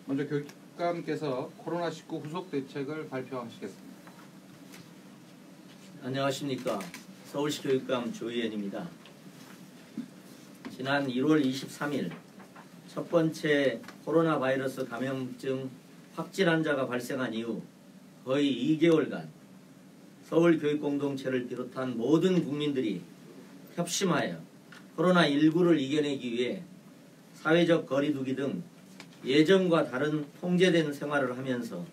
먼저 교육감께서 코로나19 후속 대책을 발표하시겠습니다. 안녕하십니까. 서울시 교육감 조희연입니다. 지난 1월 23일 첫 번째 코로나 바이러스 감염증 확진 환자가 발생한 이후 거의 2개월간 서울 교육공동체를 비롯한 모든 국민들이 협심하여 코로나19를 이겨내기 위해 사회적 거리두기 등 예전과 다른 통제된 생활을 하면서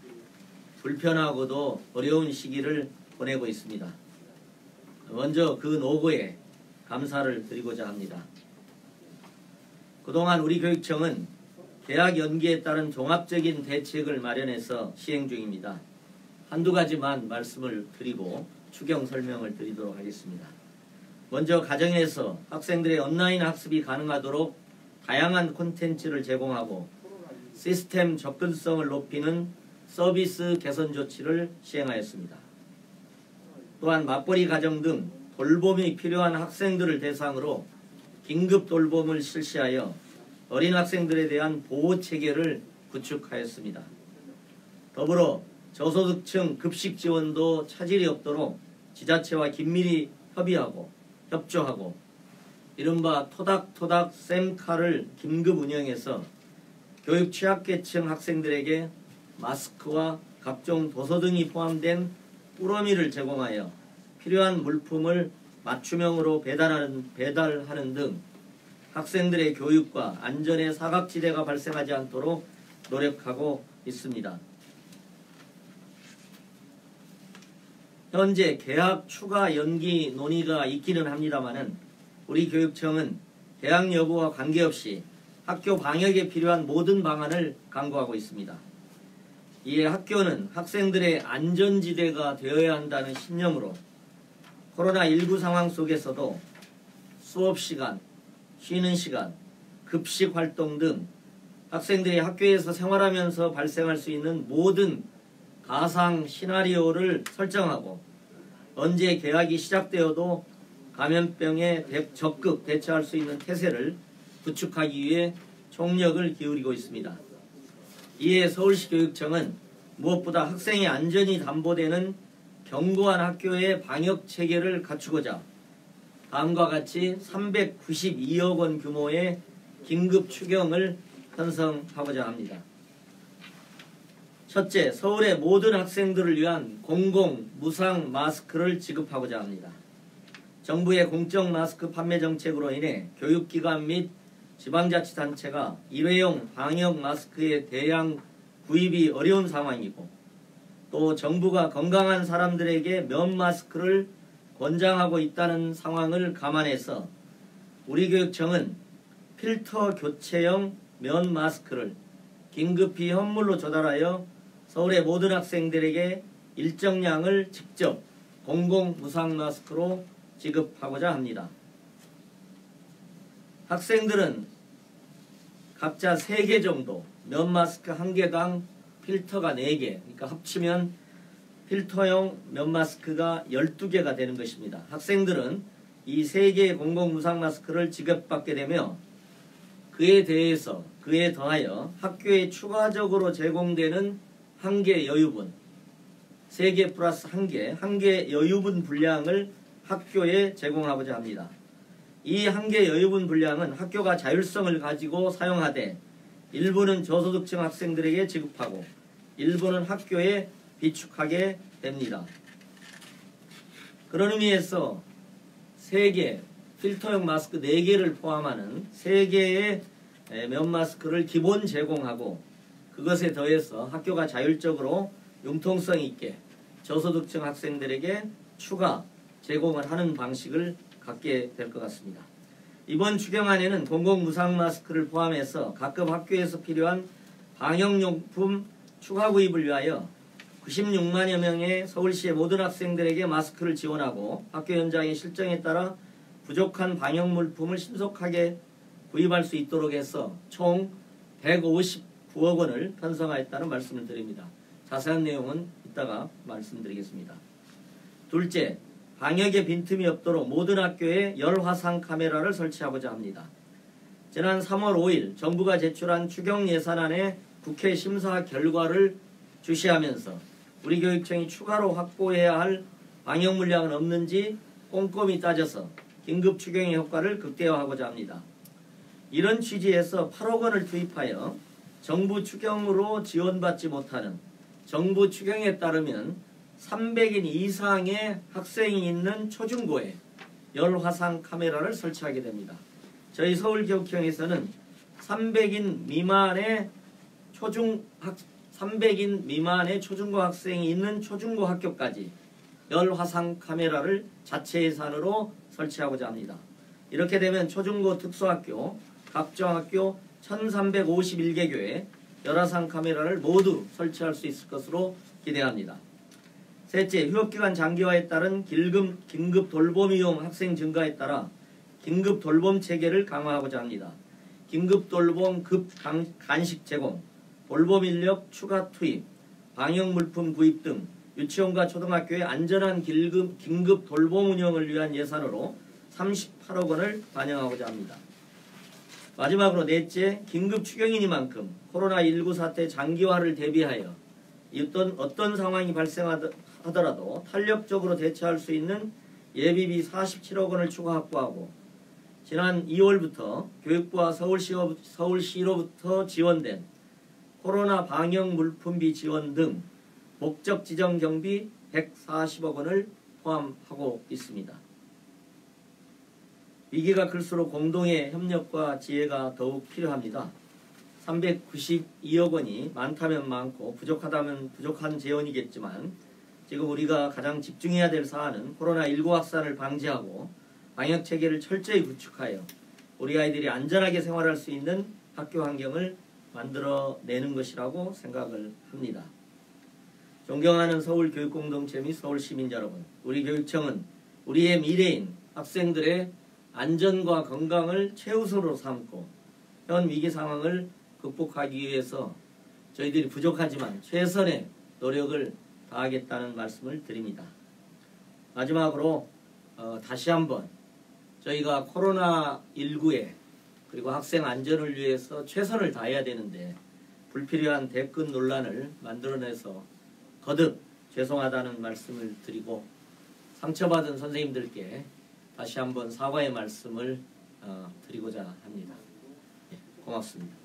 불편하고도 어려운 시기를 보내고 있습니다. 먼저 그 노고에 감사를 드리고자 합니다. 그동안 우리 교육청은 개학 연기에 따른 종합적인 대책을 마련해서 시행 중입니다. 한두 가지만 말씀을 드리고 추경 설명을 드리도록 하겠습니다. 먼저 가정에서 학생들의 온라인 학습이 가능하도록 다양한 콘텐츠를 제공하고 시스템 접근성을 높이는 서비스 개선 조치를 시행하였습니다. 또한 맞벌이 가정 등 돌봄이 필요한 학생들을 대상으로 긴급 돌봄을 실시하여 어린 학생들에 대한 보호 체계를 구축하였습니다. 더불어 저소득층 급식 지원도 차질이 없도록 지자체와 긴밀히 협조하고 이른바 토닥토닥 쌤카를 긴급 운영해서 교육 취약계층 학생들에게 마스크와 각종 도서 등이 포함된 꾸러미를 제공하여 필요한 물품을 맞춤형으로 배달하는 등 학생들의 교육과 안전에 사각지대가 발생하지 않도록 노력하고 있습니다. 현재 개학 추가 연기 논의가 있기는 합니다마는 우리 교육청은 개학 여부와 관계없이 학교 방역에 필요한 모든 방안을 강구하고 있습니다. 이에 학교는 학생들의 안전지대가 되어야 한다는 신념으로 코로나19 상황 속에서도 수업시간, 쉬는 시간, 급식 활동 등 학생들이 학교에서 생활하면서 발생할 수 있는 모든 가상 시나리오를 설정하고 언제 개학이 시작되어도 감염병에 적극 대처할 수 있는 태세를 구축하기 위해 총력을 기울이고 있습니다. 이에 서울시 교육청은 무엇보다 학생의 안전이 담보되는 견고한 학교의 방역 체계를 갖추고자 다음과 같이 392억 원 규모의 긴급 추경을 편성하고자 합니다. 첫째, 서울의 모든 학생들을 위한 공공 무상 마스크를 지급하고자 합니다. 정부의 공적 마스크 판매 정책으로 인해 교육기관 및 지방자치단체가 일회용 방역 마스크의 대량 구입이 어려운 상황이고 또 정부가 건강한 사람들에게 면 마스크를 권장하고 있다는 상황을 감안해서 우리 교육청은 필터 교체형 면 마스크를 긴급히 현물로 조달하여 서울의 모든 학생들에게 일정량을 직접 공공 무상 마스크로 지급하고자 합니다. 학생들은 각자 3개 정도, 면 마스크 1개당 필터가 4개, 그러니까 합치면 필터용 면 마스크가 12개가 되는 것입니다. 학생들은 이 3개의 공공 무상 마스크를 지급받게 되며 그에 더하여 학교에 추가적으로 제공되는 1개 여유분, 3개 플러스 1개 여유분 분량을 학교에 제공하고자 합니다. 이 1개 여유분 분량은 학교가 자율성을 가지고 사용하되 일부는 저소득층 학생들에게 지급하고 일부는 학교에 비축하게 됩니다. 그런 의미에서 3개, 필터용 마스크 4개를 포함하는 3개의 면 마스크를 기본 제공하고 그것에 더해서 학교가 자율적으로 융통성 있게 저소득층 학생들에게 추가 제공을 하는 방식을 갖게 될 것 같습니다. 이번 추경안에는 공공 무상 마스크를 포함해서 각급 학교에서 필요한 방역용품 추가 구입을 위하여 96만여 명의 서울시의 모든 학생들에게 마스크를 지원하고 학교 현장의 실정에 따라 부족한 방역 물품을 신속하게 구입할 수 있도록 해서 총 159억 원을 편성하였다는 말씀을 드립니다. 자세한 내용은 이따가 말씀드리겠습니다. 둘째, 방역에 빈틈이 없도록 모든 학교에 열화상 카메라를 설치하고자 합니다. 지난 3월 5일 정부가 제출한 추경 예산안의 국회 심사 결과를 주시하면서 우리 교육청이 추가로 확보해야 할 방역 물량은 없는지 꼼꼼히 따져서 긴급 추경의 효과를 극대화하고자 합니다. 이런 취지에서 8억 원을 투입하여 정부 추경으로 지원받지 못하는 정부 추경에 따르면 300인 이상의 학생이 있는 초중고에 열화상 카메라를 설치하게 됩니다. 저희 서울교육청에서는 300인 미만의 초중고 학생이 있는 초중고 학교까지 열화상 카메라를 자체 예산으로 설치하고자 합니다. 이렇게 되면 초중고 특수학교, 각종학교 1351개 교에 열화상 카메라를 모두 설치할 수 있을 것으로 기대합니다. 셋째, 휴업기간 장기화에 따른 긴급 돌봄이용 학생 증가에 따라 긴급 돌봄 체계를 강화하고자 합니다. 긴급 돌봄 급 간식 제공, 돌봄 인력 추가 투입, 방역 물품 구입 등 유치원과 초등학교의 안전한 긴급 돌봄 운영을 위한 예산으로 38억 원을 반영하고자 합니다. 마지막으로 넷째, 긴급 추경이니만큼 코로나19 사태 장기화를 대비하여 어떤 상황이 발생하더라도 탄력적으로 대처할 수 있는 예비비 47억 원을 추가 확보하고 지난 2월부터 교육부와 서울시로부터 지원된 코로나 방역 물품비 지원 등 목적 지정 경비 140억 원을 포함하고 있습니다. 위기가 클수록 공동의 협력과 지혜가 더욱 필요합니다. 392억 원이 많다면 많고 부족하다면 부족한 재원이겠지만 지금 우리가 가장 집중해야 될 사안은 코로나19 확산을 방지하고 방역체계를 철저히 구축하여 우리 아이들이 안전하게 생활할 수 있는 학교 환경을 만들어내는 것이라고 생각을 합니다. 존경하는 서울교육공동체 및 서울시민 여러분, 우리 교육청은 우리의 미래인 학생들의 안전과 건강을 최우선으로 삼고 현 위기 상황을 극복하기 위해서 저희들이 부족하지만 최선의 노력을 다하겠다는 말씀을 드립니다. 마지막으로 다시 한번 저희가 코로나19에 그리고 학생 안전을 위해서 최선을 다해야 되는데 불필요한 대권 논란을 만들어내서 거듭 죄송하다는 말씀을 드리고 상처받은 선생님들께 다시 한번 사과의 말씀을 드리고자 합니다. 고맙습니다.